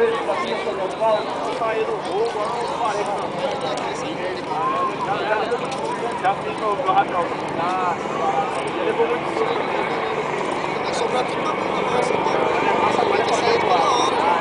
vezes aqui, eu saí do Vôo, agora eu parei com já fiz meu rachão. Ele levou muito susto. Vai sobrar tudo na mão, Ele é massa, agora é pra sair do ar.